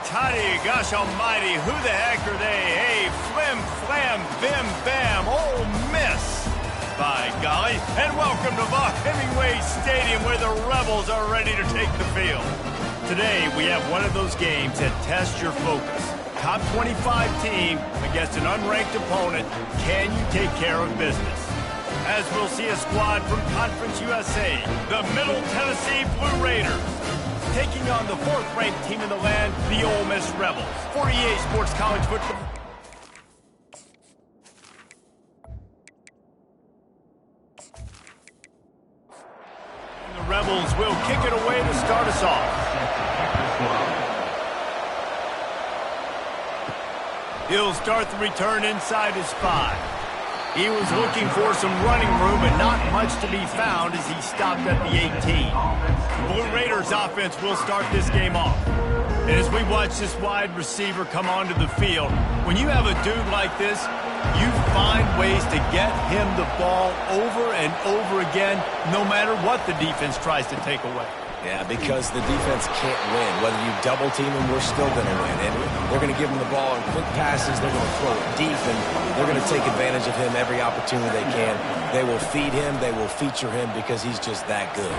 Toddy, gosh almighty, who the heck are they? Hey, flim, flam, bim, bam, Ole Miss. By golly, and welcome to Buck Hemingway Stadium where the Rebels are ready to take the field. Today, we have one of those games that tests your focus. Top 25 team against an unranked opponent. Can you take care of business? As we'll see a squad from Conference USA, the Middle Tennessee Blue Raiders, taking on the fourth-ranked team in the land, the Ole Miss Rebels. For EA Sports College Football. And the Rebels will kick it away to start us off. He'll start the return inside his 5. He was looking for some running room, but not much to be found as he stopped at the 18. The Blue Raiders offense will start this game off. And as we watch this wide receiver come onto the field, when you have a dude like this, you find ways to get him the ball over and over again, no matter what the defense tries to take away. Yeah, because the defense can't win. Whether you double team him, we're still going to win. And they're going to give him the ball in quick passes. They're going to throw it deep, and they're going to take advantage of him every opportunity they can. They will feed him. They will feature him because he's just that good.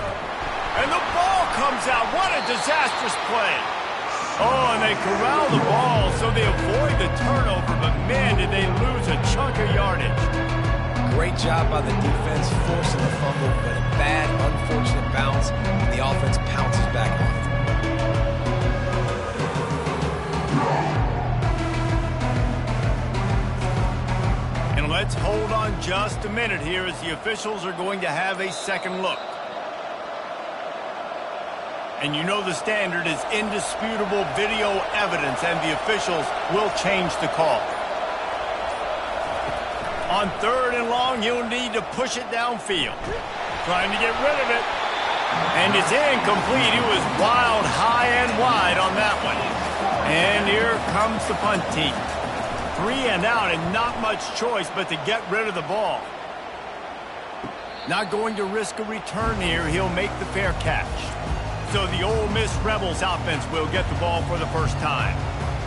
And the ball comes out. What a disastrous play. Oh, and they corral the ball so they avoid the turnover, but man, did they lose a chunk of yardage. Great job by the defense forcing the fumble, but a bad, unfortunate bounce, and the offense pounces back on it. And let's hold on just a minute here as the officials are going to have a second look. And you know the standard is indisputable video evidence, and the officials will change the call. On 3rd and long, you'll need to push it downfield. Trying to get rid of it. And it's incomplete. He was wild, high and wide on that one. And here comes the punt team. 3 and out, and not much choice but to get rid of the ball. Not going to risk a return here. He'll make the fair catch. So the Ole Miss Rebels offense will get the ball for the first time.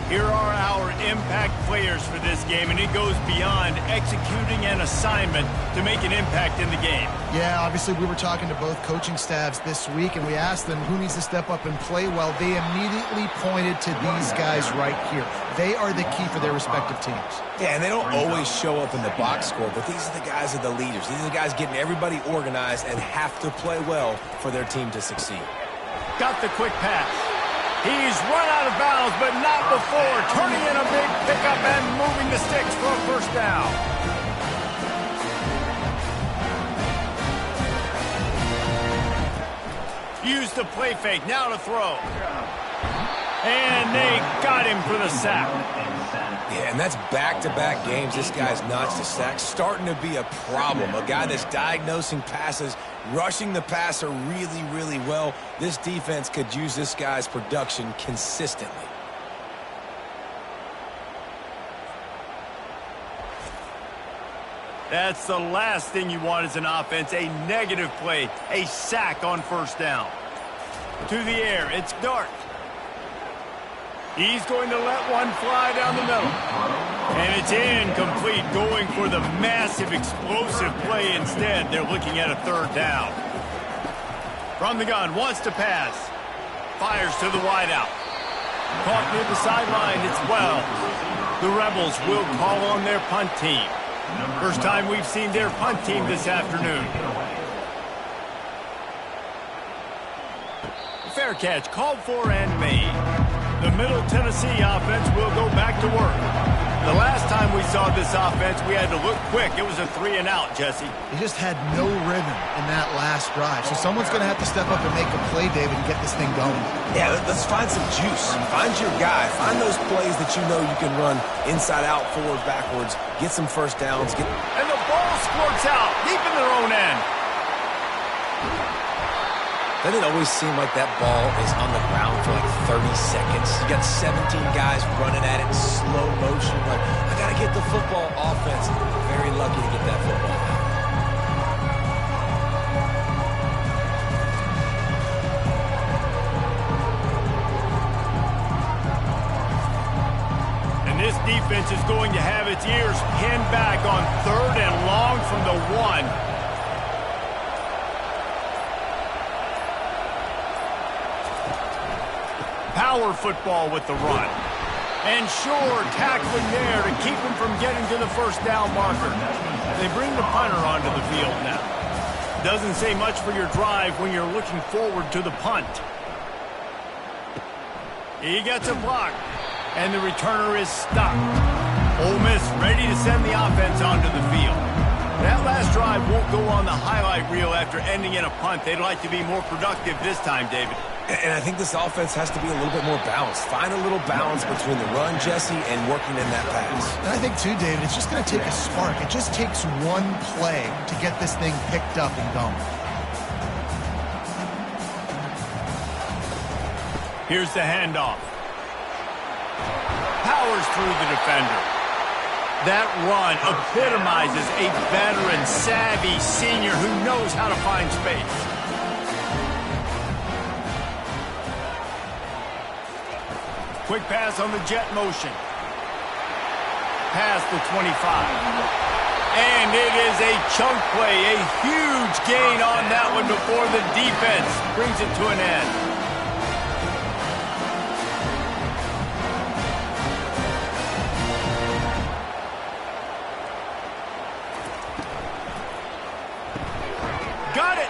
Here are our impact players for this game, and it goes beyond executing an assignment to make an impact in the game. Yeah, obviously we were talking to both coaching staffs this week, and we asked them who needs to step up and play well. They immediately pointed to these guys right here. They are the key for their respective teams. Yeah, and they don't always show up in the box score, but these are the guys that are the leaders. These are the guys getting everybody organized and have to play well for their team to succeed. Got the quick pass. He's run out of bounds, but not before turning in a big pickup and moving the sticks for a first down. Use the play fake, now to throw. And they got him for the sack. Yeah, and that's back-to-back games. This guy's notched a sack, starting to be a problem. A guy that's diagnosing passes, rushing the passer really, really well. This defense could use this guy's production consistently. That's the last thing you want as an offense, a negative play, a sack on first down. To the air, it's Dart. He's going to let one fly down the middle. And it's incomplete, going for the massive explosive play instead. They're looking at a 3rd down. From the gun, wants to pass. Fires to the wideout. Caught near the sideline, it's Wells. The Rebels will call on their punt team. First time we've seen their punt team this afternoon. Fair catch, called for and made. The Middle Tennessee offense will go back to work. The last time we saw this offense, we had to look quick. It was a 3 and out, Jesse. They just had no rhythm in that last drive. So someone's going to have to step up and make a play, David, and get this thing going. Yeah, let's find some juice. Find your guy. Find those plays that you know you can run inside out, forward, backwards. Get some first downs. And the ball squirts out deep in their own end. Doesn't it always seem like that ball is on the ground for like 30 seconds? You got 17 guys running at it in slow motion. Like, I got to get the football. Offense. Very lucky to get that football out. going to have its ears pinned back on 3rd and long from the 1. Power football with the run. And sure, tackling there to keep him from getting to the first down marker. They bring the punter onto the field now. Doesn't say much for your drive when you're looking forward to the punt. He gets a block, and the returner is stopped. Ole Miss ready to send the offense onto the field. That last drive won't go on the highlight reel after ending in a punt. They'd like to be more productive this time, David. And I think this offense has to be a little bit more balanced. Find a little balance between the run, Jesse, and working in that pass. And I think, too, David, it's just going to take a spark. It just takes one play to get this thing picked up and going. Here's the handoff. Powers through the defender. That run epitomizes a veteran, savvy senior who knows how to find space. Quick pass on the jet motion. Past the 25. And it is a chunk play, a huge gain on that one before the defense brings it to an end. Got it!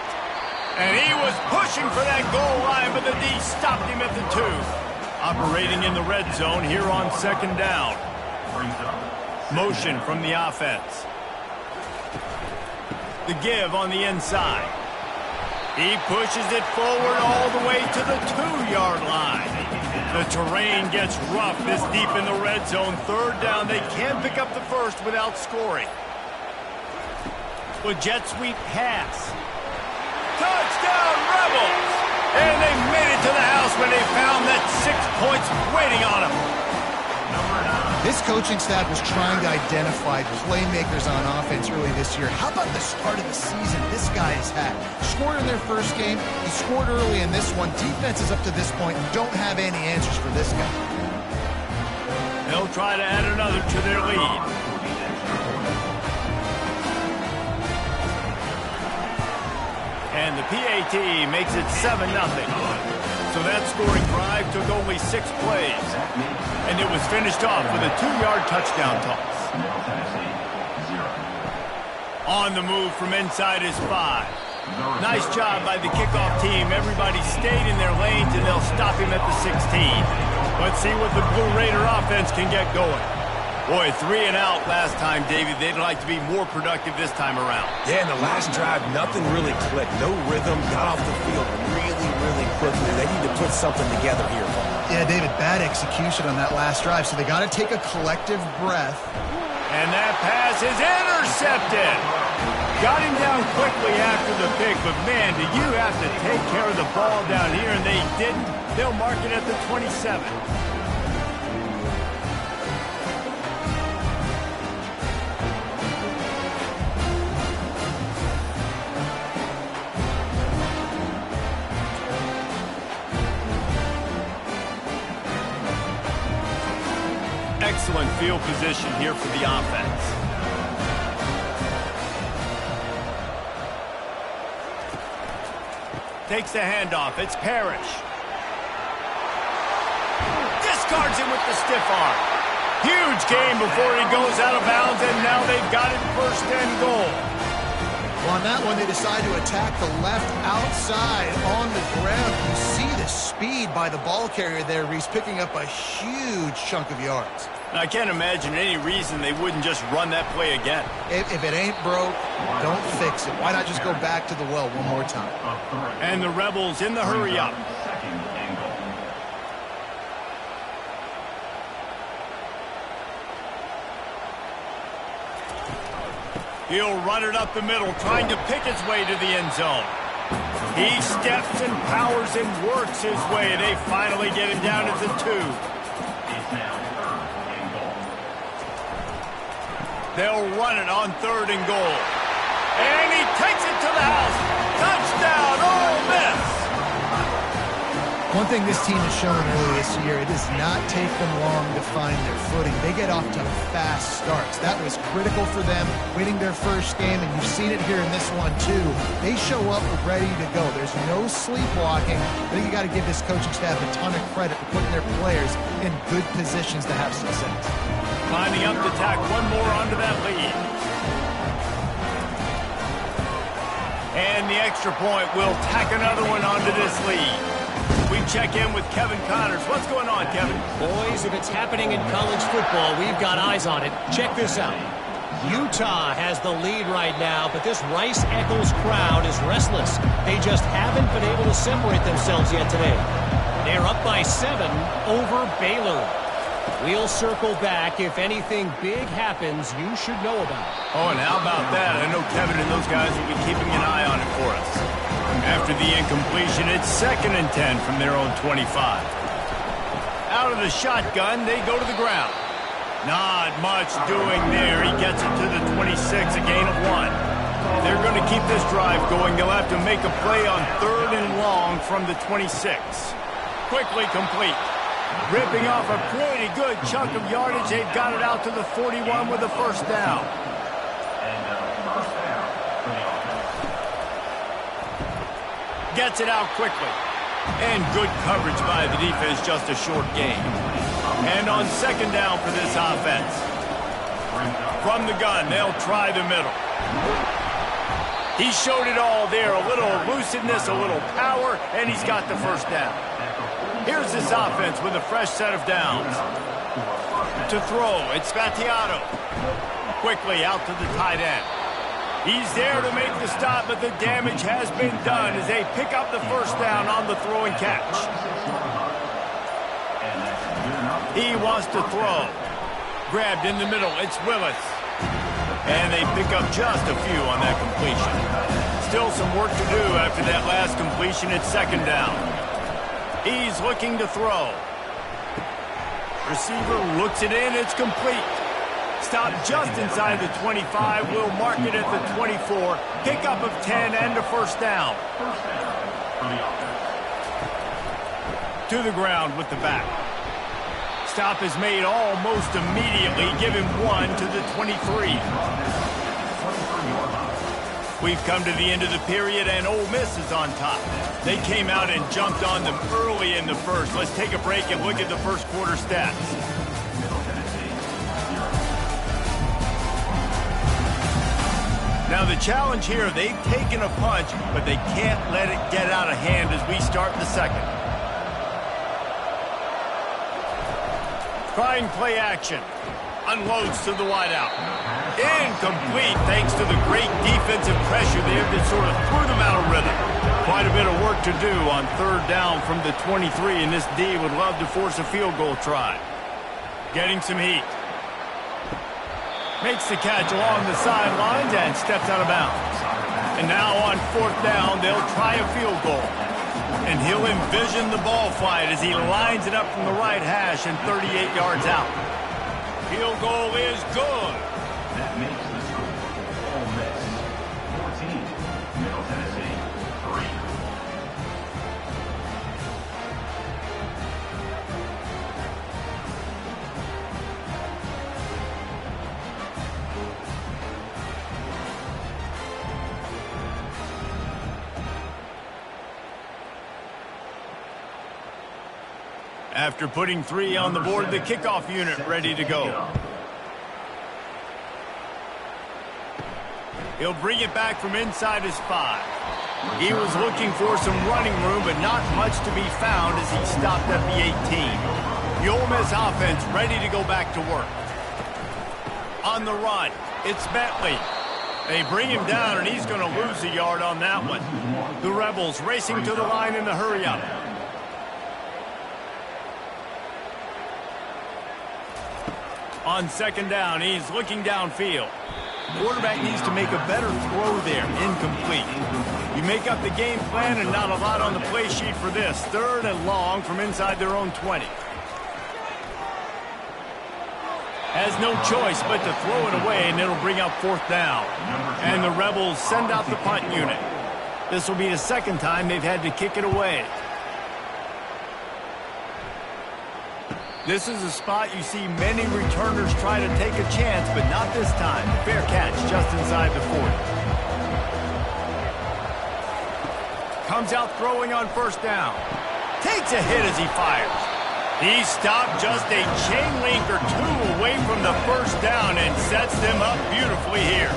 And he was pushing for that goal line, but the D stopped him at the 2. Operating in the red zone here on 2nd down. Motion from the offense. The give on the inside. He pushes it forward all the way to the 2-yard line. The terrain gets rough this deep in the red zone. 3rd down, they can pick up the first without scoring. With jet sweep pass. Touchdown, Rebels! And they made it to the house when they found that 6 points waiting on them. This coaching staff was trying to identify playmakers on offense early this year. How about the start of the season this guy has had? Scored in their first game. He scored early in this one. Defenses up to this point don't have any answers for this guy. They'll try to add another to their lead. And the PAT makes it 7-0. So that scoring drive took only 6 plays. And it was finished off with a 2-yard touchdown toss. On the move from inside his 5. Nice job by the kickoff team. Everybody stayed in their lanes, and they'll stop him at the 16. Let's see what the Blue Raider offense can get going. Boy, 3 and out last time, David. They'd like to be more productive this time around. Yeah, in the last drive, nothing really clicked. No rhythm, got off the field really quickly. They need to put something together here, Paul. Yeah, David, bad execution on that last drive, so they got to take a collective breath. And that pass is intercepted. Got him down quickly after the pick, but man, do you have to take care of the ball down here, and they didn't. They'll mark it at the 27. Excellent field position here for the offense. Takes the handoff. It's Parrish. Discards him with the stiff arm. Huge gain before he goes out of bounds, and now they've got it 1st and goal. Well, on that one, they decide to attack the left outside on the ground. You see the speed by the ball carrier there, Reese, picking up a huge chunk of yards. I can't imagine any reason they wouldn't just run that play again. If it ain't broke, don't fix it. Why not just go back to the well one more time? And the Rebels in the hurry-up. He'll run it up the middle, trying to pick his way to the end zone. He steps and powers and works his way. They finally get him down at the 2. They'll run it on 3rd and goal. And he takes it to the house. Touchdown, Ole Miss! One thing this team has shown early this year, it does not take them long to find their footing. They get off to fast starts. That was critical for them, winning their first game, and you've seen it here in this one too. They show up ready to go. There's no sleepwalking. I think you got to give this coaching staff a ton of credit for putting their players in good positions to have success. Climbing up to tack one more onto that lead. And the extra point will tack another one onto this lead. We check in with Kevin Connors. What's going on, Kevin? Boys, if it's happening in college football, we've got eyes on it. Check this out. Utah has the lead right now, but this Rice-Eccles crowd is restless. They just haven't been able to separate themselves yet today. They're up by 7 over Baylor. We'll circle back. If anything big happens, you should know about it. Oh, and how about that? I know Kevin and those guys will be keeping an eye on it for us. After the incompletion, it's 2nd and 10 from their own 25. Out of the shotgun, they go to the ground. Not much doing there. He gets it to the 26, a gain of 1. They're going to keep this drive going. They'll have to make a play on 3rd and long from the 26. Quickly complete. Ripping off a pretty good chunk of yardage. They've got it out to the 41 with a first down. Gets it out quickly. And good coverage by the defense, just a short gain. And on 2nd down for this offense. From the gun, they'll try the middle. He showed it all there. A little elusiveness, a little power, and he's got the first down. Here's this offense with a fresh set of downs. To throw, it's Spatiato. Quickly out to the tight end. He's there to make the stop, but the damage has been done as they pick up the first down on the throw and catch. He wants to throw. Grabbed in the middle, it's Willis. And they pick up just a few on that completion. Still some work to do after that last completion. It's 2nd down. He's looking to throw. Receiver looks it in, it's complete. Stop just inside the 25. We'll mark it at the 24. Pickup of 10 and a first down. To the ground with the back. Stop is made almost immediately. Give him 1 to the 23. We've come to the end of the period, and Ole Miss is on top. They came out and jumped on them early in the first. Let's take a break and look at the first quarter stats. Now the challenge here, they've taken a punch, but they can't let it get out of hand as we start the second. Trying play action. Unloads to the wideout. Incomplete thanks to the great defensive pressure there that sort of threw them out of rhythm. Quite a bit of work to do on 3rd down from the 23, and this D would love to force a field goal try. Getting some heat. Makes the catch along the sidelines and steps out of bounds. And now on 4th down, they'll try a field goal. And he'll envision the ball flight as he lines it up from the right hash and 38 yards out. Field goal is good. That makes the score Ole Miss 14, Middle Tennessee 3. After putting 3 on the board, the kickoff unit ready to go. He'll bring it back from inside his 5. He was looking for some running room, but not much to be found as he stopped at the 18. The Ole Miss offense ready to go back to work. On the run, it's Bentley. They bring him down, and he's going to lose a yard on that one. The Rebels racing to the line in the hurry-up. On 2nd down, he's looking downfield. Quarterback needs to make a better throw there. Incomplete. You make up the game plan and not a lot on the play sheet for this. 3rd and long from inside their own 20. Has no choice but to throw it away, and it'll bring up 4th down. And the Rebels send out the punt unit. This will be the 2nd time they've had to kick it away. This is a spot you see many returners try to take a chance, but not this time. Fair catch just inside the 40. Comes out throwing on first down. Takes a hit as he fires. He stopped just a chain link or two away from the first down and sets them up beautifully here.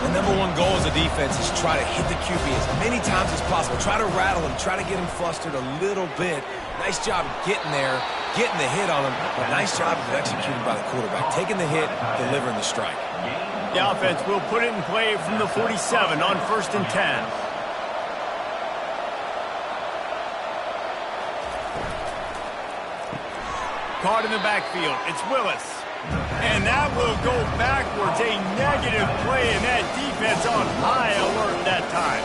The number one goal as a defense is try to hit the QB as many times as possible. Try to rattle him, try to get him flustered a little bit. Nice job getting there, getting the hit on him, but nice job of executing by the quarterback. Taking the hit, delivering the strike. The offense will put it in play from the 47 on 1st and 10. Caught in the backfield. It's Willis. And that will go backwards. A negative play, and that defense on high alert that time.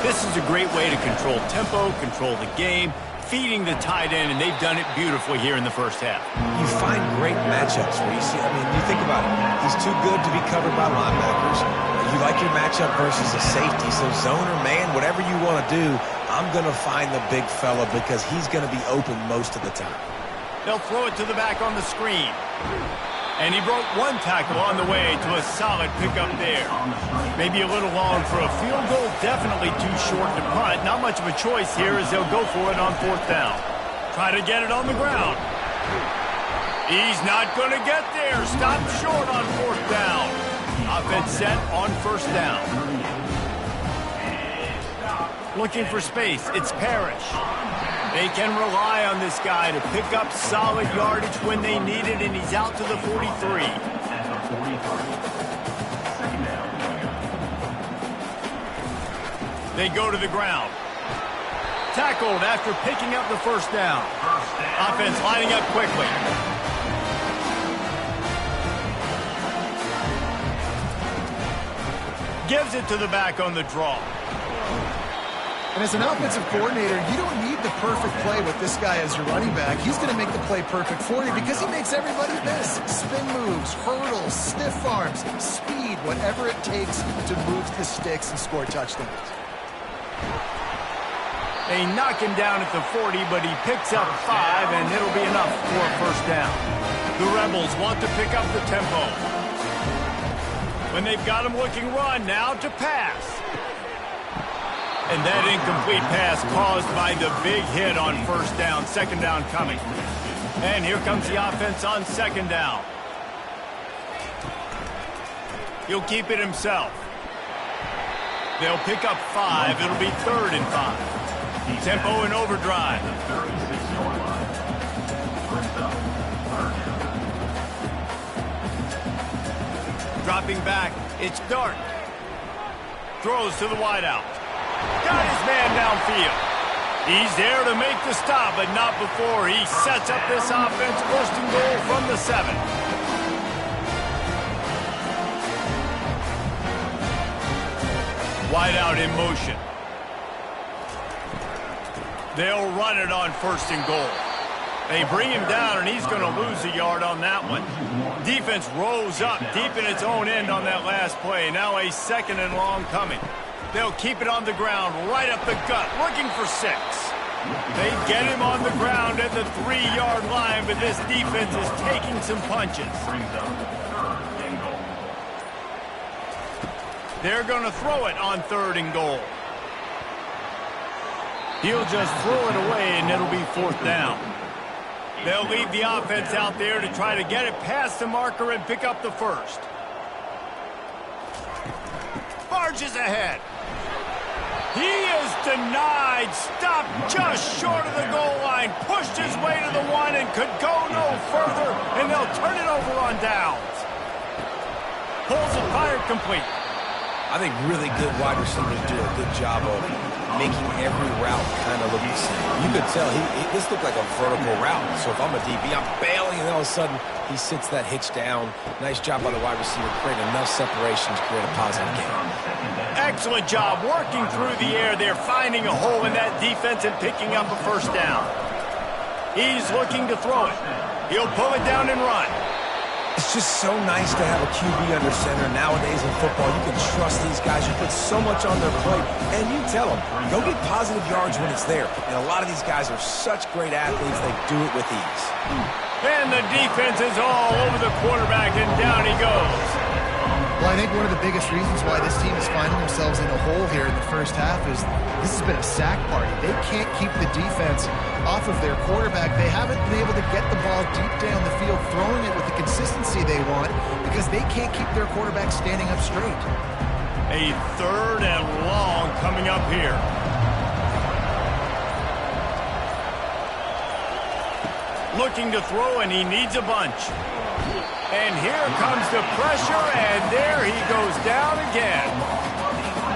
This is a great way to control tempo, control the game, feeding the tight end, and they've done it beautifully here in the first half. You find great matchups where you see, you think about it. He's too good to be covered by linebackers. You like your matchup versus a safety, so zone or man, whatever you want to do, I'm going to find the big fella because he's going to be open most of the time. They'll throw it to the back on the screen. And he broke one tackle on the way to a solid pickup there. Maybe a little long for a field goal, definitely too short to punt. Not much of a choice here as they'll go for it on 4th down. Try to get it on the ground. He's not going to get there. Stop short on 4th down. Offense set on 1st down. Looking for space. It's Parrish. They can rely on this guy to pick up solid yardage when they need it, and he's out to the 43. They go to the ground. Tackled after picking up the 1st down. Offense lining up quickly. Gives it to the back on the draw. And as an offensive coordinator, you don't need the perfect play with this guy as your running back. He's going to make the play perfect for you because he makes everybody miss. Spin moves, hurdles, stiff arms, speed, whatever it takes to move the sticks and score touchdowns. They knock him down at the 40, but he picks up 5, and it'll be enough for a 1st down. The Rebels want to pick up the tempo. When they've got him looking run, now to pass. And that incomplete pass caused by the big hit on 1st down. 2nd down coming. And here comes the offense on 2nd down. He'll keep it himself. They'll pick up 5. It'll be 3rd and 5. Tempo and overdrive. Dropping back, it's Dart. Throws to the wideout. Got his man downfield. He's there to make the stop, but not before he sets up this offense. 1st and goal from the 7. Wideout in motion. They'll run it on 1st and goal. They bring him down, and he's going to lose a yard on that one. Defense rose up deep in its own end on that last play. Now a 2nd and long coming. They'll keep it on the ground, right up the gut, looking for 6. They get him on the ground at the 3-yard line, but this defense is taking some punches. They're going to throw it on 3rd and goal. He'll just throw it away, and it'll be 4th down. They'll leave the offense out there to try to get it past the marker and pick up the 1st. Barges ahead. He is denied. Stopped just short of the goal line. Pushed his way to the 1 and could go no further, and they'll turn it over on downs. Pulls it fired complete. I think really good wide receivers do a good job of making every route kind of look the same. You could tell this looked like a vertical route. So if I'm a DB, I'm bailing, and all of a sudden he sits that hitch down. Nice job by the wide receiver, creating enough separation to create a positive game. Excellent job working through the air there, finding a hole in that defense and picking up a 1st down. He's looking to throw it. He'll pull it down and run. It's just so nice to have a QB under center. Nowadays in football, you can trust these guys. You put so much on their plate, and you tell them, go get positive yards when it's there. And a lot of these guys are such great athletes, they do it with ease. And the defense is all over the quarterback, and down he goes. Well, I think one of the biggest reasons why this team is finding themselves in a hole here in the first half is this has been a sack party. They can't keep the defense off of their quarterback. They haven't been able to get the ball deep down the field, throwing it with the consistency they want because they can't keep their quarterback standing up straight. A 3rd and long coming up here. Looking to throw, and he needs a bunch. And here comes the pressure, and there he goes down again.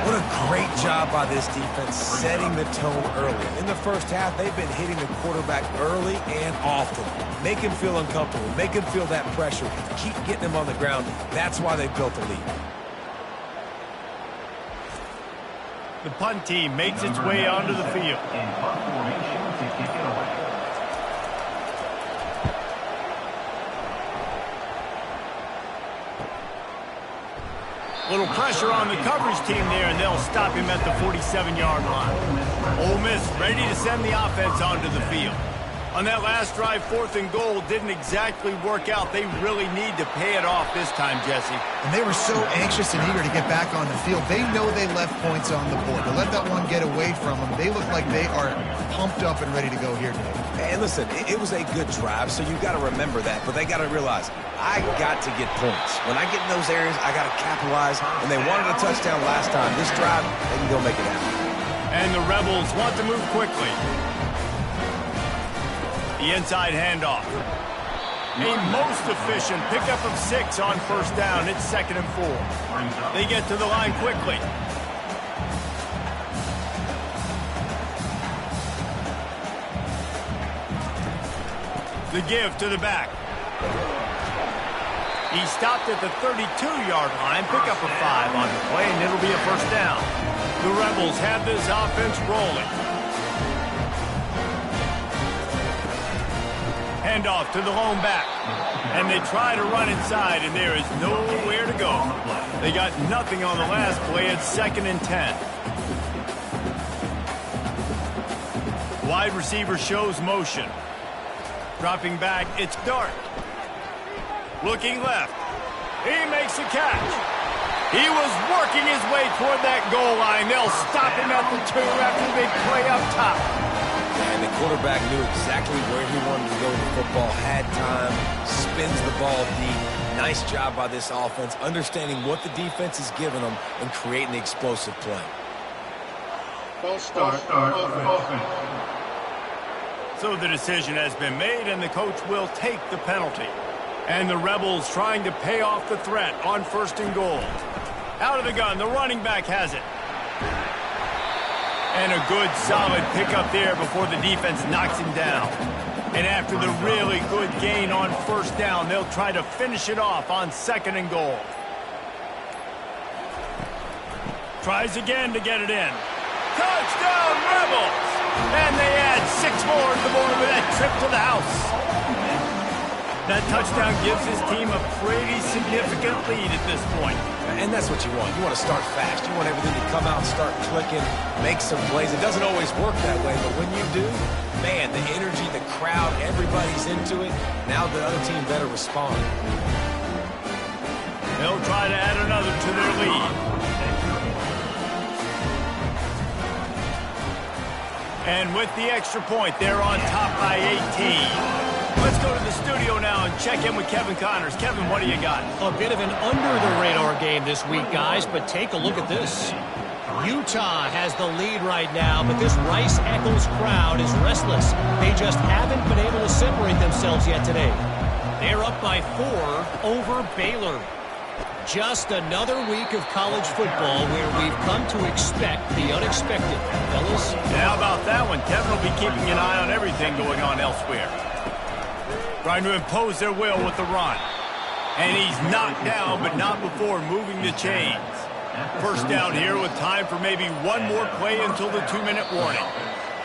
What a great job by this defense setting the tone early. In the first half, they've been hitting the quarterback early and often. Make him feel uncomfortable. Make him feel that pressure. Keep getting him on the ground. That's why they built the lead. The punt team makes its way onto the field. In punt formation to kick it away. Little pressure on the coverage team there, and they'll stop him at the 47-yard line. Ole Miss ready to send the offense onto the field. On that last drive, 4th and goal didn't exactly work out. They really need to pay it off this time, Jesse. And they were so anxious and eager to get back on the field. They know they left points on the board. To let that one get away from them, they look like they are pumped up and ready to go here today. And listen, it was a good drive, so you've got to remember that. But they got to realize, I got to get points. When I get in those areas, I got to capitalize. And they wanted a touchdown last time. This drive, they can go make it happen. And the Rebels want to move quickly. The inside handoff. A most efficient pickup of 6 on 1st down. It's 2nd and 4. They get to the line quickly. The give to the back. He stopped at the 32-yard line. Pick up a 5 on the play, and it'll be a 1st down. The Rebels have this offense rolling. Handoff to the lone back. And they try to run inside, and there is nowhere to go. They got nothing on the last play. It's 2nd and 10. Wide receiver shows motion. Dropping back, it's Dart. Looking left. He makes a catch. He was working his way toward that goal line. They'll stop him at the 2 after the big play up top. And the quarterback knew exactly where he wanted to go with the football, had time, spins the ball deep. Nice job by this offense, understanding what the defense is giving them and creating the explosive play. False start offense. So the decision has been made, and the coach will take the penalty. And the Rebels trying to pay off the threat on 1st and goal. Out of the gun, the running back has it. And a good, solid pickup there before the defense knocks him down. And after the really good gain on 1st down, they'll try to finish it off on 2nd and goal. Tries again to get it in. Touchdown, Rebels! And they add 6 more to the board with that trip to the house. That touchdown gives his team a pretty significant lead at this point. And that's what you want. You want to start fast. You want everything to come out and start clicking, make some plays. It doesn't always work that way, but when you do, man, the energy, the crowd, everybody's into it. Now the other team better respond. They'll try to add another to their lead. And with the extra point, they're on top by 18. Let's go to the studio now and check in with Kevin Connors. Kevin, what do you got? A bit of an under-the-radar game this week, guys, but take a look at this. Utah has the lead right now, but this Rice-Eccles crowd is restless. They just haven't been able to separate themselves yet today. They're up by 4 over Baylor. Just another week of college football where we've come to expect the unexpected. Fellas? Yeah, how about that one? Kevin will be keeping an eye on everything going on elsewhere. Trying to impose their will with the run. And he's knocked down, but not before moving the chains. 1st down here with time for maybe one more play until the 2-minute warning.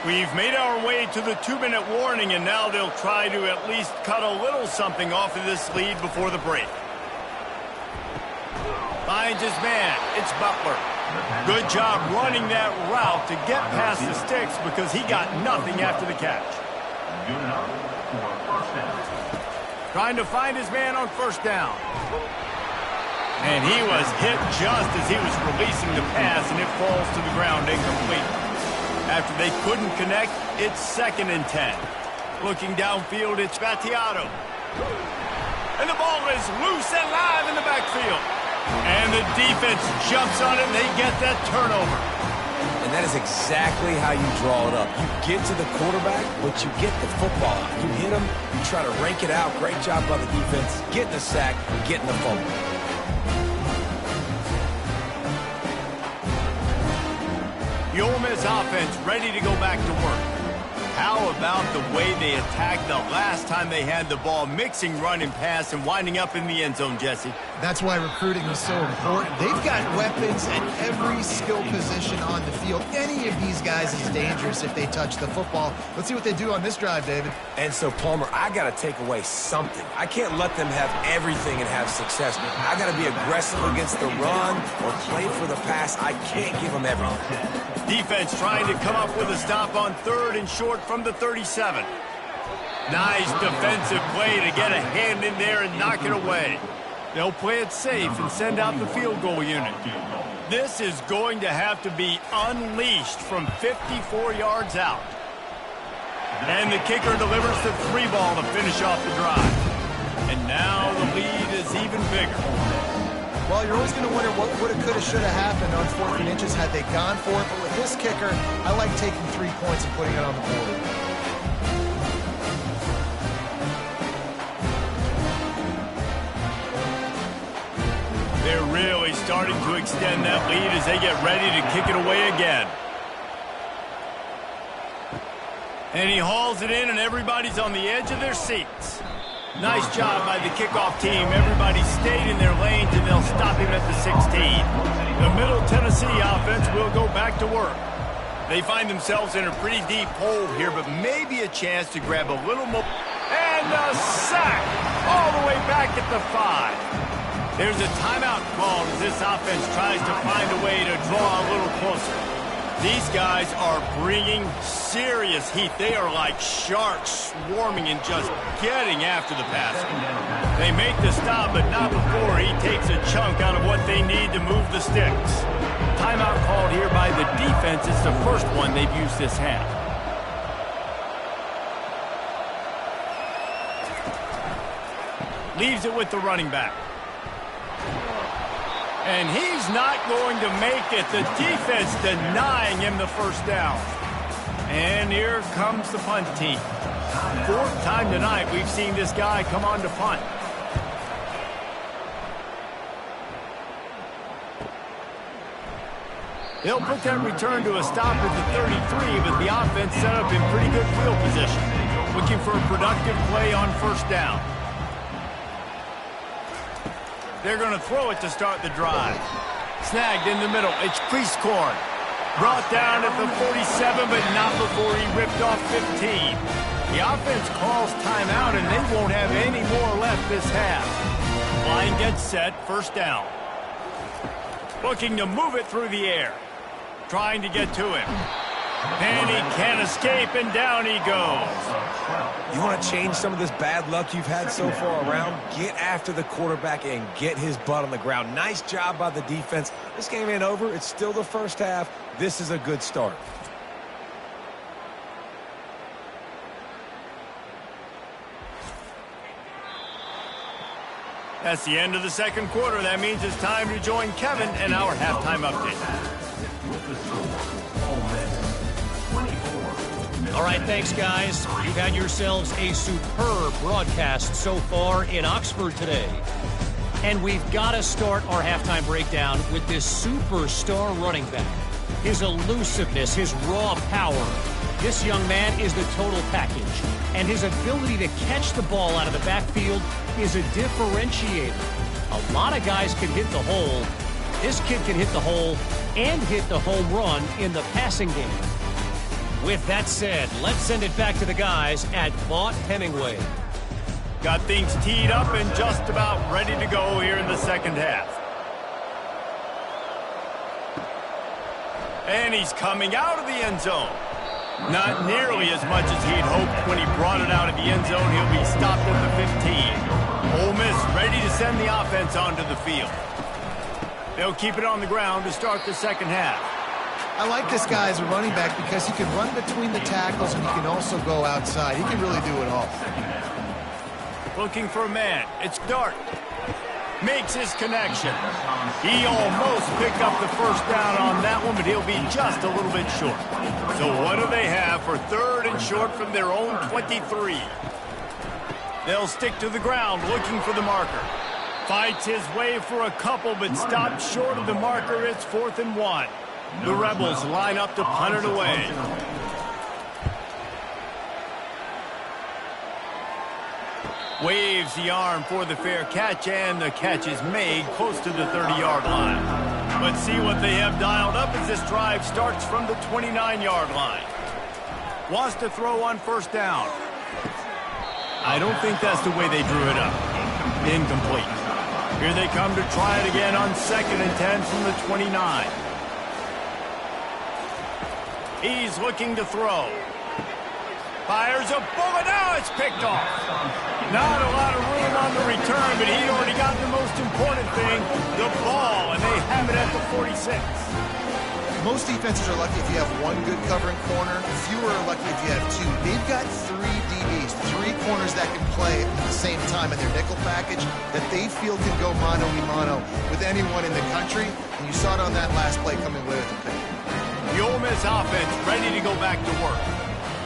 We've made our way to the 2-minute warning, and now they'll try to at least cut a little something off of this lead before the break. Finds his man. It's Butler. Good job running that route to get past the sticks because he got nothing after the catch. Good enough for 1st down. Trying to find his man on first down. And he was hit just as he was releasing the pass, and it falls to the ground incomplete. After they couldn't connect, it's 2nd and 10. Looking downfield, it's Battiato. And the ball is loose and live in the backfield. And the defense jumps on it, and they get that turnover. And that is exactly how you draw it up. You get to the quarterback, but you get the football out. You hit him, you try to rake it out. Great job by the defense. Getting the sack, getting the fumble. The Ole Miss offense ready to go back to work. How about the way they attacked the last time they had the ball, mixing run and pass and winding up in the end zone, Jesse? That's why recruiting is so important. They've got weapons at every skill position on the field. Any of these guys is dangerous if they touch the football. Let's see what they do on this drive, David. And so, Palmer, I got to take away something. I can't let them have everything and have success. I got to be aggressive against the run or play for the pass. I can't give them everything. Defense trying to come up with a stop on 3rd and short from the 37. Nice defensive play to get a hand in there and knock it away. They'll play it safe and send out the field goal unit. This is going to have to be unleashed from 54 yards out. And the kicker delivers the 3-ball to finish off the drive. And now the lead is even bigger. Well, you're always going to wonder what woulda, coulda, shoulda happened on 4th and inches had they gone for it. But with this kicker, I like taking 3 points and putting it on the board. They're really starting to extend that lead as they get ready to kick it away again. And he hauls it in, and everybody's on the edge of their seats. Nice job by the kickoff team. Everybody stayed in their lanes, and they'll stop him at the 16. The Middle Tennessee offense will go back to work. They find themselves in a pretty deep hole here, but maybe a chance to grab a little more. And a sack all the way back at the 5. There's a timeout called as this offense tries to find a way to draw a little closer. These guys are bringing serious heat. They are like sharks swarming and just getting after the passer. They make the stop, but not before he takes a chunk out of what they need to move the sticks. Timeout called here by the defense. It's the first one they've used this half. Leaves it with the running back. And he's not going to make it. The defense denying him the first down. And here comes the punt team. 4th time tonight we've seen this guy come on to punt. They'll put that return to a stop at the 33, but the offense set up in pretty good field position. Looking for a productive play on first down. They're going to throw it to start the drive. Snagged in the middle. It's Priestcorn. Brought down at the 47, but not before he ripped off 15. The offense calls timeout, and they won't have any more left this half. Line gets set. First down. Looking to move it through the air. Trying to get to him. And he can't escape, and down he goes. You want to change some of this bad luck you've had so far around? Get after the quarterback and get his butt on the ground. Nice job by the defense. This game ain't over. It's still the first half. This is a good start. That's the end of the second quarter. That means it's time to join Kevin and our halftime update. All right, thanks, guys. You've had yourselves a superb broadcast so far in Oxford today. And we've got to start our halftime breakdown with this superstar running back. His elusiveness, his raw power. This young man is the total package. And his ability to catch the ball out of the backfield is a differentiator. A lot of guys can hit the hole. This kid can hit the hole and hit the home run in the passing game. With that said, let's send it back to the guys at Vaught Hemingway. Got things teed up and just about ready to go here in the second half. And he's coming out of the end zone. Not nearly as much as he'd hoped when he brought it out of the end zone. He'll be stopped at the 15. Ole Miss ready to send the offense onto the field. They'll keep it on the ground to start the second half. I like this guy as a running back because he can run between the tackles and he can also go outside. He can really do it all. Looking for a man. It's Dart. Makes his connection. He almost picked up the first down on that one, but he'll be just a little bit short. So what do they have for third and short from their own 23? They'll stick to the ground looking for the marker. Fights his way for a couple, but stopped short of the marker. It's 4th and 1. The Rebels line up to punt it away. Waves the arm for the fair catch, and the catch is made close to the 30-yard line. Let's see what they have dialed up as this drive starts from the 29-yard line. Wants to throw on first down. I don't think that's the way they drew it up. Incomplete. Here they come to try it again on 2nd and 10 from the 29. He's looking to throw. Fires a bullet. Now it's picked off. Not a lot of room on the return, but he'd already got the most important thing, the ball, and they have it at the 46. Most defenses are lucky if you have one good covering corner. Fewer are lucky if you have two. They've got 3 DBs, 3 corners that can play at the same time in their nickel package that they feel can go mano-a-mano with anyone in the country. And you saw it on that last play coming away with the pick. The Ole Miss offense ready to go back to work.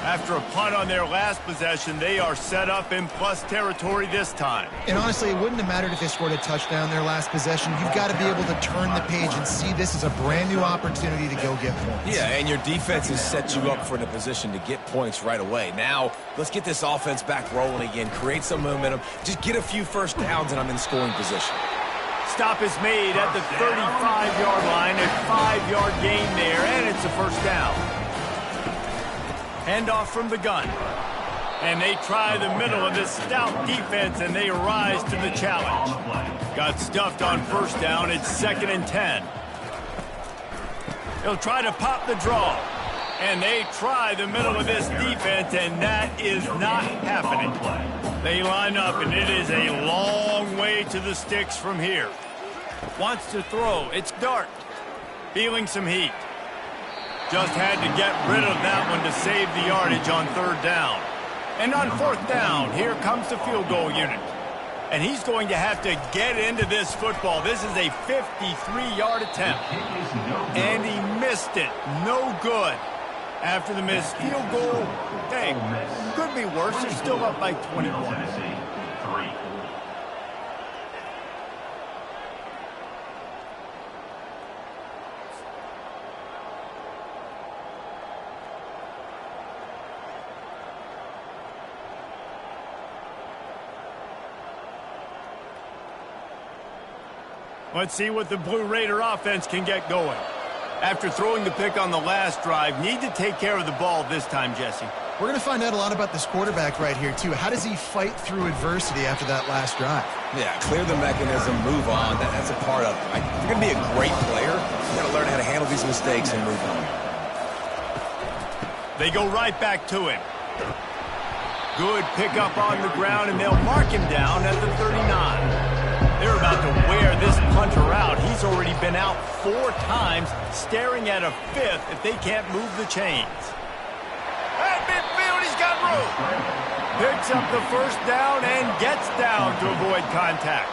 After a punt on their last possession, they are set up in plus territory this time. And honestly, it wouldn't have mattered if they scored a touchdown their last possession. You've got to be able to turn the page and see this as a brand new opportunity to go get points. Yeah, and your defense has set you up for the position to get points right away. Now, let's get this offense back rolling again, create some momentum, just get a few first downs, and I'm in scoring position. Stop is made at the 35-yard line, a 5-yard gain there, and it's a first down. Handoff from the gun. And they try the middle of this stout defense, and they rise to the challenge. Got stuffed on first down. It's 2nd and 10. They'll try to pop the draw. And they try the middle of this defense, and that is not happening. They line up, and it is a long way to the sticks from here. Wants to throw. It's Dart. Feeling some heat. Just had to get rid of that one to save the yardage on 3rd down. And on 4th down, here comes the field goal unit. And he's going to have to get into this football. This is a 53-yard attempt. And he missed it. No good. After the missed field goal, hey, could be worse. They're still up by 21. Let's see what the Blue Raider offense can get going. After throwing the pick on the last drive, need to take care of the ball this time, Jesse. We're going to find out a lot about this quarterback right here, too. How does he fight through adversity after that last drive? Yeah, clear the mechanism, move on. That's a part of it. Right? If you're going to be a great player, you've got to learn how to handle these mistakes and move on. They go right back to him. Good pickup on the ground, and they'll mark him down at the 39. They're about to wear this punter out. He's already been out 4 times, staring at a 5th if they can't move the chains. At midfield, he's got room. Picks up the first down and gets down to avoid contact.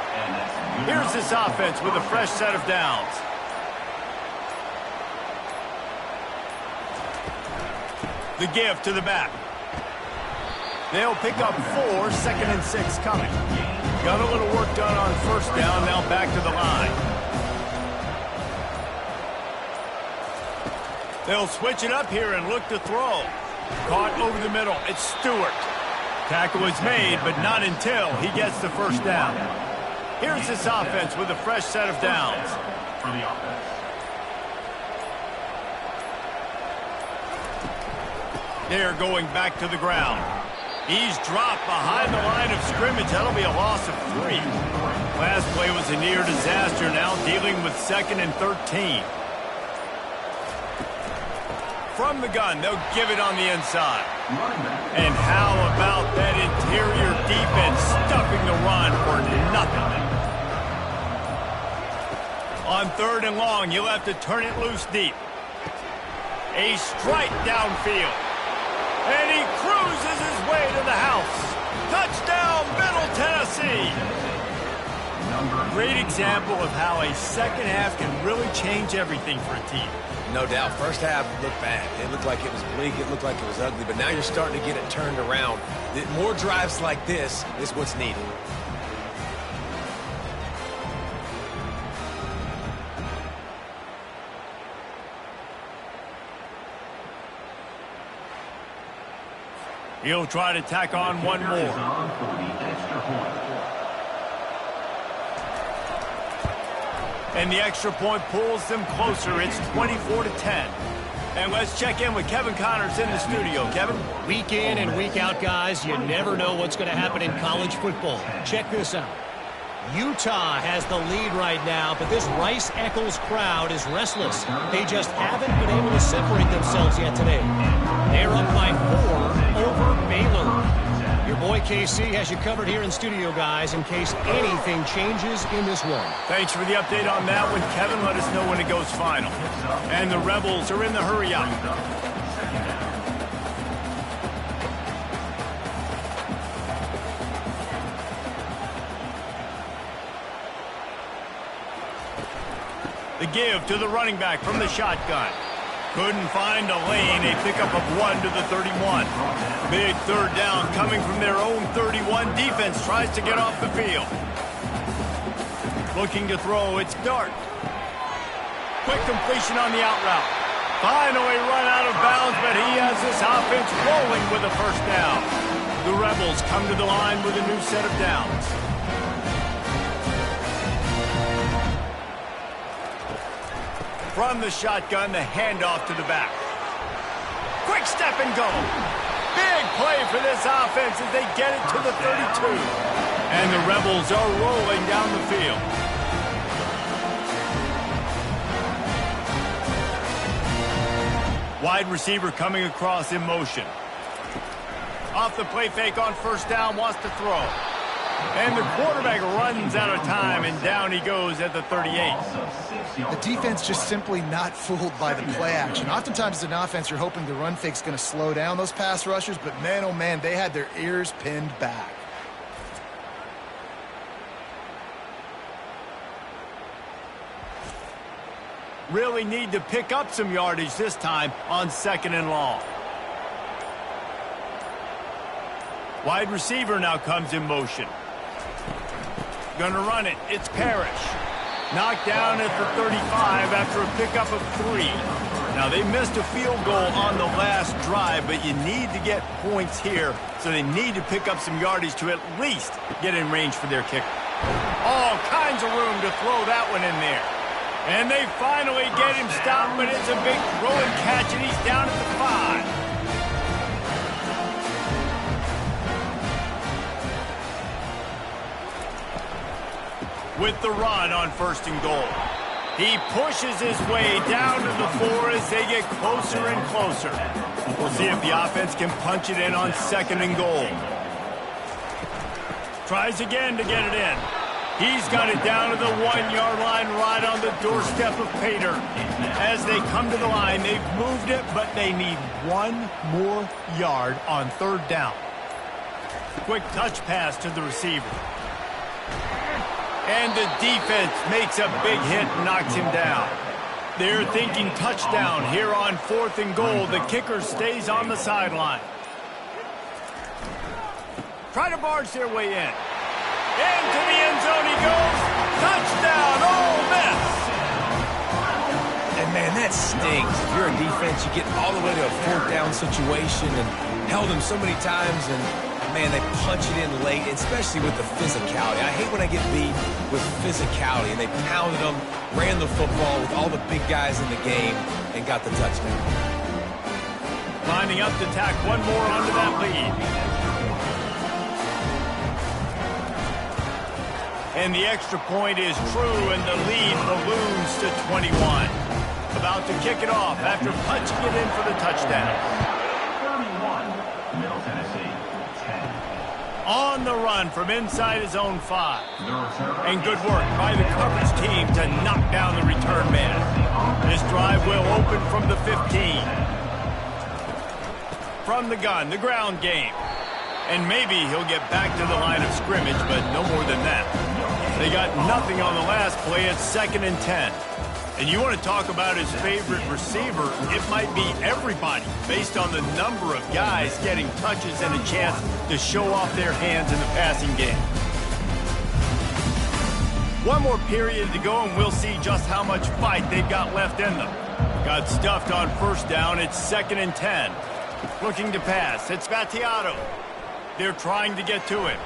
Here's this offense with a fresh set of downs. The give to the back. They'll pick up 4, 2nd and 6 coming. Got a little work done on first down, now back to the line. They'll switch it up here and look to throw. Caught over the middle. It's Stewart. Tackle is made, but not until he gets the first down. Here's this offense with a fresh set of downs. For the offense. They're going back to the ground. He's dropped behind the line of scrimmage. That'll be a loss of 3. Last play was a near disaster, now dealing with 2nd and 13. from the gun. They'll give it on the inside. And how about that interior defense stuffing the run for nothing? On 3rd and long, you'll have to turn it loose deep. A strike downfield. And he cruises his way to the house. Touchdown, Middle Tennessee. Great example of how a second half can really change everything for a team. No doubt. First half looked bad. It looked like it was bleak. It looked like it was ugly. But now you're starting to get it turned around. More drives like this is what's needed. He'll try to tack on one more. And the extra point pulls them closer. It's 24-10. And let's check in with Kevin Connors in the studio. Kevin? Week in and week out, guys, you never know what's going to happen in college football. Check this out. Utah has the lead right now, but this Rice-Eccles crowd is restless. They just haven't been able to separate themselves yet today. They're up by 4 over Baylor. Your boy KC has you covered here in studio, guys, in case anything changes in this one. Thanks for the update on that one, Kevin. Let us know when it goes final. And the Rebels are in the hurry-up. The give to the running back from the shotgun. Couldn't find a lane. A pickup of 1 to the 31. Big 3rd down coming from their own 31. Defense tries to get off the field. Looking to throw. It's Dart. Quick completion on the out route. Finally run out of bounds, but he has this offense rolling with a 1st down. The Rebels come to the line with a new set of downs. From the shotgun, the handoff to the back. Quick step and go. Big play for this offense as they get it to the 32. And the Rebels are rolling down the field. Wide receiver coming across in motion. Off the play fake on 1st down, wants to throw. And the quarterback runs out of time, and down he goes at the 38. The defense just simply not fooled by the play action. Oftentimes as an offense, you're hoping the run fake's going to slow down those pass rushers, but man, oh man, they had their ears pinned back. Really need to pick up some yardage this time on 2nd and long. Wide receiver now comes in motion. Gonna run it. It's Parrish. Knocked down at the 35 after a pickup of 3. Now, they missed a field goal on the last drive, but you need to get points here, so they need to pick up some yardage to at least get in range for their kicker. All kinds of room to throw that one in there. And they finally get him stopped, but it's a big throw and catch, and he's down at the 5. With the run on 1st and goal. He pushes his way down to the 4 as they get closer and closer. We'll see if the offense can punch it in on 2nd and goal. Tries again to get it in. He's got it down to the 1-yard line right on the doorstep of Pater. As they come to the line, they've moved it, but they need 1 more yard on 3rd down. Quick touch pass to the receiver. And the defense makes a big hit and knocks him down. They're thinking touchdown here on 4th and goal. The kicker stays on the sideline. Try to barge their way in. Into the end zone he goes. Touchdown, Ole Miss. And man, that stings. If you're a defense, you get all the way to a 4th down situation and held them so many times, and man, they punch it in late, especially with the physicality. I hate when I get beat with physicality, and they pounded them, ran the football with all the big guys in the game, and got the touchdown. Lining up to tack one more onto that lead. And the extra point is true, and the lead balloons to 21. About to kick it off after punching it in for the touchdown. 31, Middle Tennessee, 10. On the run from inside his own 5. And good work by the coverage team to knock down the return man. This drive will open from the 15. From the gun, the ground game. And maybe he'll get back to the line of scrimmage, but no more than that. They got nothing on the last play. It's 2nd and 10. And you want to talk about his favorite receiver, it might be everybody based on the number of guys getting touches and a chance to show off their hands in the passing game. One more period to go, and we'll see just how much fight they've got left in them. Got stuffed on 1st down. It's 2nd and 10. Looking to pass. It's Battiato. They're trying to get to him.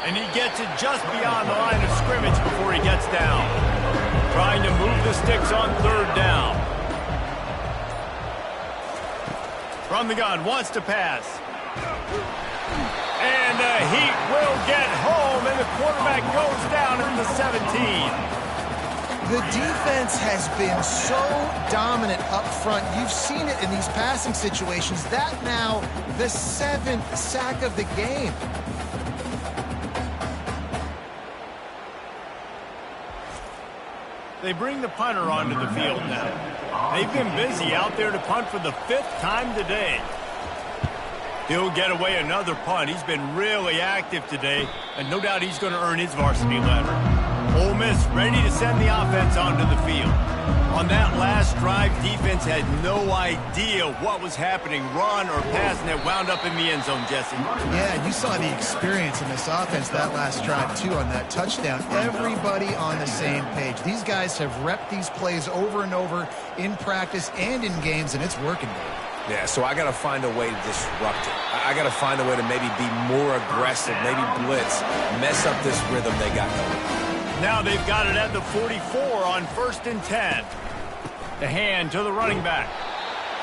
And he gets it just beyond the line of scrimmage before he gets down. Trying to move the sticks on 3rd down. From the gun, wants to pass. And the Heat will get home, and the quarterback goes down at the 17. The defense has been so dominant up front. You've seen it in these passing situations. That now the 7th sack of the game. They bring the punter onto the field now. They've been busy out there to punt for the 5th time today. He'll get away another punt. He's been really active today, and no doubt he's going to earn his varsity letter. Ole Miss ready to send the offense onto the field. On that last drive, defense had no idea what was happening, run or pass, and it wound up in the end zone, Jesse. Yeah, you saw the experience in this offense that last drive, too, on that touchdown. Everybody on the same page. These guys have repped these plays over and over in practice and in games, and it's working. Yeah, so I got to find a way to disrupt it. I got to find a way to maybe be more aggressive, maybe blitz, mess up this rhythm they got going. Now they've got it at the 44 on 1st and 10. The hand to the running back.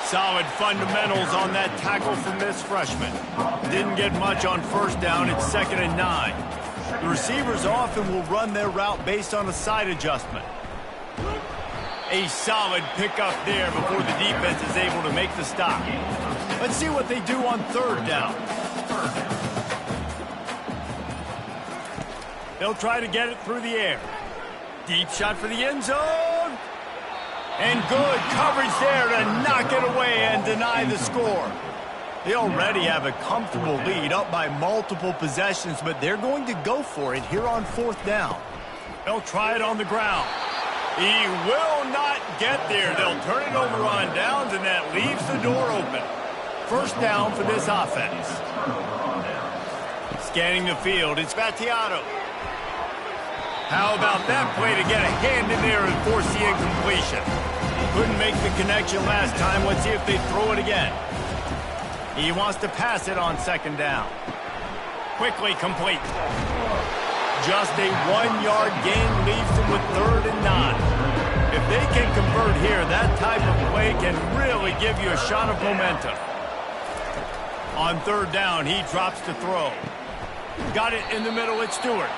Solid fundamentals on that tackle from this freshman. Didn't get much on 1st down. It's 2nd and 9. The receivers often will run their route based on a side adjustment. A solid pickup there before the defense is able to make the stop. Let's see what they do on 3rd down. They'll try to get it through the air. Deep shot for the end zone. And good coverage there to knock it away and deny the score. They already have a comfortable lead up by multiple possessions, but they're going to go for it here on 4th down. They'll try it on the ground. He will not get there. They'll turn it over on downs, and that leaves the door open. 1st down for this offense. Scanning the field, it's Battiato. How about that play to get a hand in there and force the incompletion? Couldn't make the connection last time. Let's see if they throw it again. He wants to pass it on 2nd down. Quickly complete. Just a 1-yard gain leaves them with 3rd and 9. If they can convert here, that type of play can really give you a shot of momentum. On 3rd down, he drops to throw. Got it in the middle, it's Stewart.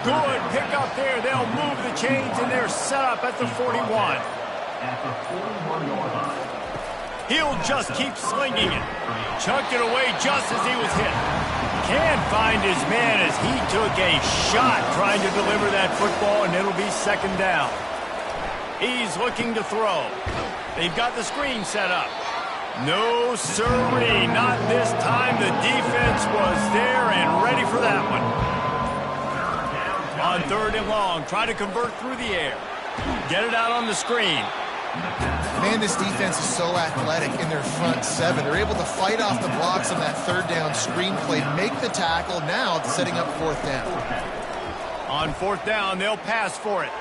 Good pick up there. They'll move the chains, and they're set up at the 41. He'll just keep slinging it. Chucked it away just as he was hit. Can't find his man as he took a shot trying to deliver that football, and it'll be 2nd down. He's looking to throw. They've got the screen set up. No sirree, not this time. The defense was there and ready for that one. On 3rd and long, try to convert through the air. Get it out on the screen. Man, this defense is so athletic in their front 7. They're able to fight off the blocks on that 3rd down screen play, make the tackle. Now it's setting up 4th down. On 4th down, they'll pass for it.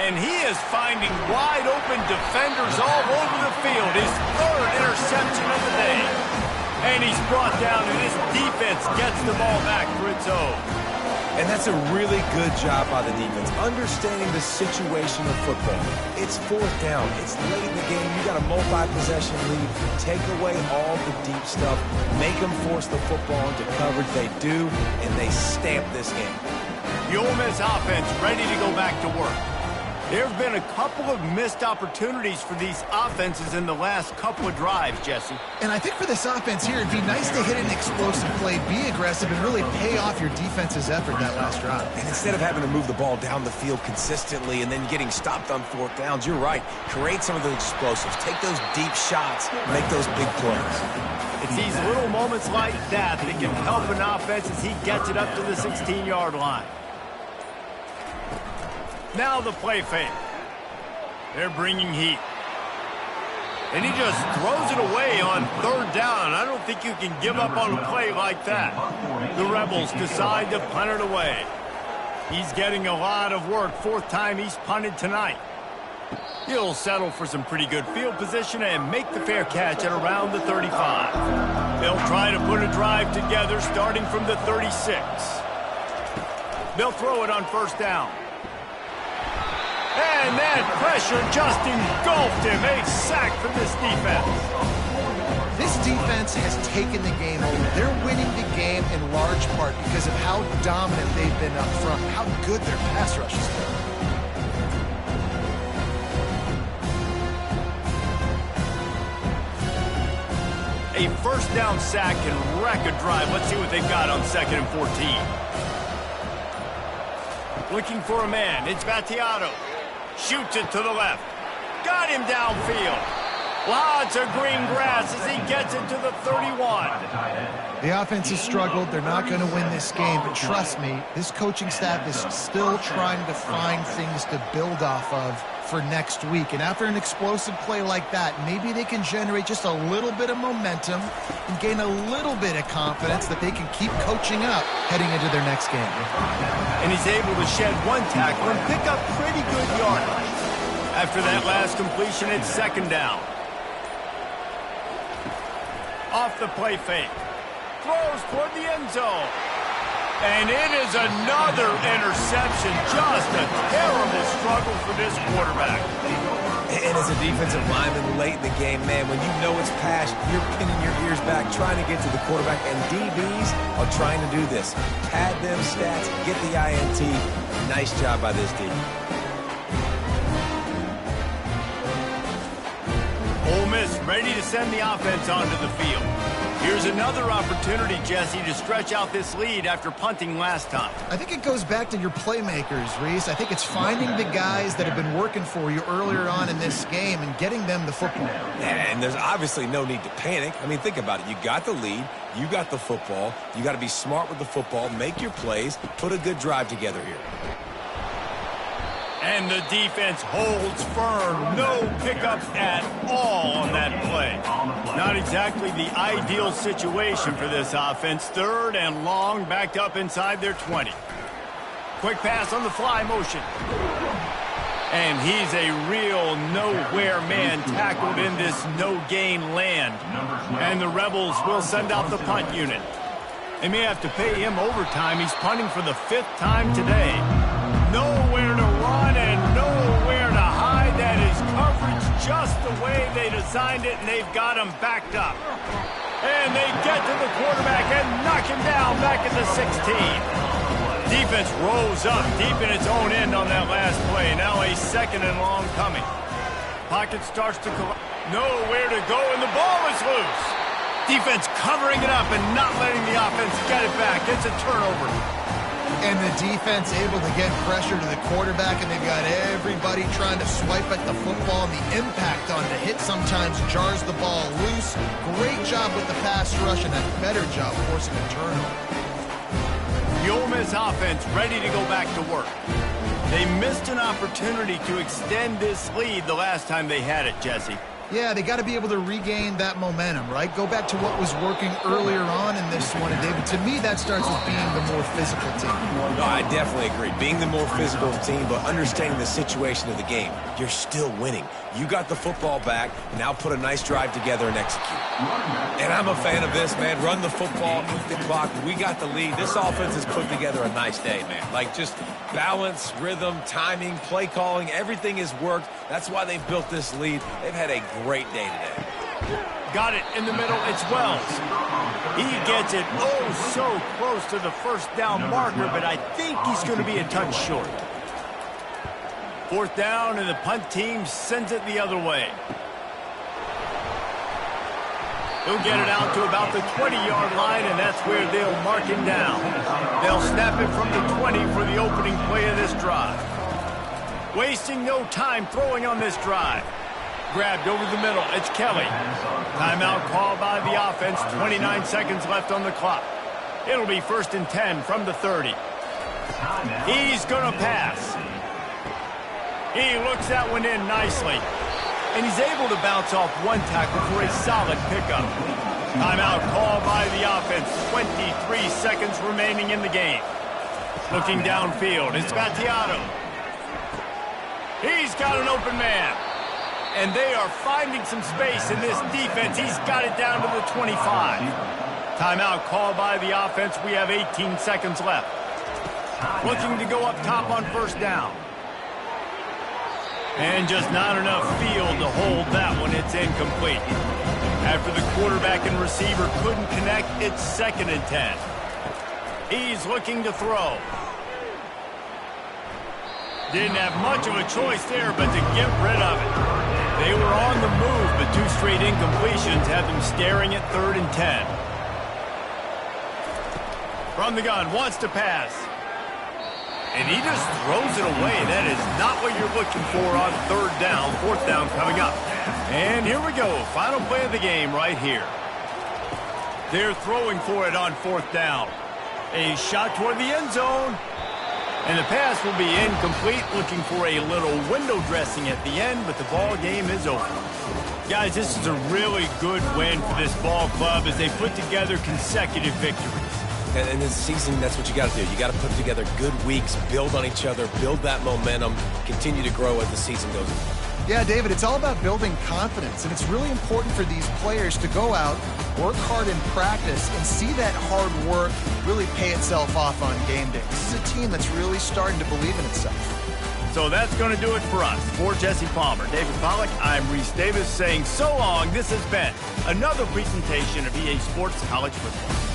And he is finding wide open defenders all over the field. His 3rd interception of the day. And he's brought down, and his defense gets the ball back for its own. And that's a really good job by the defense, understanding the situation of football. It's 4th down. It's late in the game. You got a multi-possession lead. Take away all the deep stuff. Make them force the football into coverage. They do, and they stamp this game. The Ole Miss offense ready to go back to work. There have been a couple of missed opportunities for these offenses in the last couple of drives, Jesse. And I think for this offense here, it'd be nice to hit an explosive play, be aggressive, and really pay off your defense's effort that last drive. And instead of having to move the ball down the field consistently and then getting stopped on fourth downs, you're right. Create some of those explosives. Take those deep shots. Make those big plays. It's these little moments like that that can help an offense as he gets it up to the 16-yard line. Now the play fake. They're bringing heat. And he just throws it away on third down. I don't think you can give up on a play like that. The Rebels decide to punt it away. He's getting a lot of work. Fourth time he's punted tonight. He'll settle for some pretty good field position and make the fair catch at around the 35. They'll try to put a drive together starting from the 36. They'll throw it on first down. And that pressure just engulfed him. A sack from this defense. This defense has taken the game over. They're winning the game in large part because of how dominant they've been up front, how good their pass rush has been. A first down sack can wreck a drive. Let's see what they've got on 2nd and 14. Looking for a man. It's Battiato. Shoots it to the left. Got him downfield. Lots of green grass as he gets it to the 31. The offense has struggled. They're not going to win this game, but trust me, this coaching staff is still trying to find things to build off of for next week. And after an explosive play like that, maybe they can generate just a little bit of momentum and gain a little bit of confidence that they can keep coaching up heading into their next game. And he's able to shed one tackle and pick up pretty good yardage. After that last completion, it's second down. Off the play fake. Throws toward the end zone. And it is another interception. Just a terrible struggle for this quarterback. And as a defensive lineman late in the game, man, when you know it's past, you're pinning your ears back, trying to get to the quarterback. And DBs are trying to do this. Pad them stats, get the INT. Nice job by this D. Ole Miss ready to send the offense onto the field. Here's another opportunity, Jesse, to stretch out this lead after punting last time. I think it goes back to your playmakers, Reese. I think it's finding the guys that have been working for you earlier on in this game and getting them the football. And there's obviously no need to panic. I mean, think about it. You got the lead. You got the football. You got to be smart with the football, make your plays, put a good drive together here. And the defense holds firm. No pickups at all on that play. Not exactly the ideal situation for this offense. Third and long, backed up inside their 20. Quick pass on the fly motion. And he's a real nowhere man tackled in this no-gain land. And the Rebels will send out the punt unit. They may have to pay him overtime. He's punting for the 5th time today. Nowhere to run and nowhere to hide. That is coverage just the way they designed it, and they've got him backed up. And they get to the quarterback and knock him down back at the 16. Defense rose up deep in its own end on that last play. Now a 2nd and long coming. Pocket starts to collapse. Nowhere to go, and the ball is loose. Defense covering it up and not letting the offense get it back. It's a turnover. And the defense able to get pressure to the quarterback, and they've got everybody trying to swipe at the football, and the impact on the hit sometimes jars the ball loose. Great job with the pass rush, and a better job forcing a turnover. The Ole Miss offense ready to go back to work. They missed an opportunity to extend this lead the last time they had it, Jesse. Yeah, they got to be able to regain that momentum, right? Go back to what was working earlier on in this one. And, David, to me, that starts with being the more physical team. No, I definitely agree. Being the more physical team, but understanding the situation of the game. You're still winning. You got the football back. Now put a nice drive together and execute. And I'm a fan of this, man. Run the football, eat the clock. We got the lead. This offense has put together a nice day, man. Like, just balance, rhythm, timing, play calling. Everything has worked. That's why they've built this lead. They've had a great day today. Got it in the middle. It's Wells. He gets it so close to the first down marker, but I think he's going to be a touch short. 4th down, and the punt team sends it the other way. He'll get it out to about the 20-yard line, and that's where they'll mark him down. They'll snap it from the 20 for the opening play of this drive. Wasting no time throwing on this drive. Grabbed over the middle. It's Kelly. Timeout called by the offense. 29 seconds left on the clock. It'll be 1st and 10 from the 30. He's going to pass. He looks that one in nicely. And he's able to bounce off one tackle for a solid pickup. Timeout called by the offense. 23 seconds remaining in the game. Looking downfield, it's Gattiato. He's got an open man. And they are finding some space in this defense. He's got it down to the 25. Timeout called by the offense. We have 18 seconds left. Looking to go up top on 1st down. And just not enough field to hold that one. It's incomplete. After the quarterback and receiver couldn't connect, it's 2nd and 10. He's looking to throw. Didn't have much of a choice there, but to get rid of it. They were on the move, but 2 straight incompletions had them staring at 3rd and 10. From the gun, wants to pass. And he just throws it away. That is not what you're looking for on 3rd down. 4th down coming up. And here we go. Final play of the game right here. They're throwing for it on 4th down. A shot toward the end zone. And the pass will be incomplete. Looking for a little window dressing at the end, but the ball game is over. Guys, this is a really good win for this ball club as they put together consecutive victories. And this season, that's what you got to do. You got to put together good weeks, build on each other, build that momentum, continue to grow as the season goes on. Yeah, David, it's all about building confidence, and it's really important for these players to go out, work hard in practice, and see that hard work really pay itself off on game day. This is a team that's really starting to believe in itself. So that's going to do it for us. For Jesse Palmer, David Pollack, I'm Reese Davis saying so long. This has been another presentation of EA Sports College Football.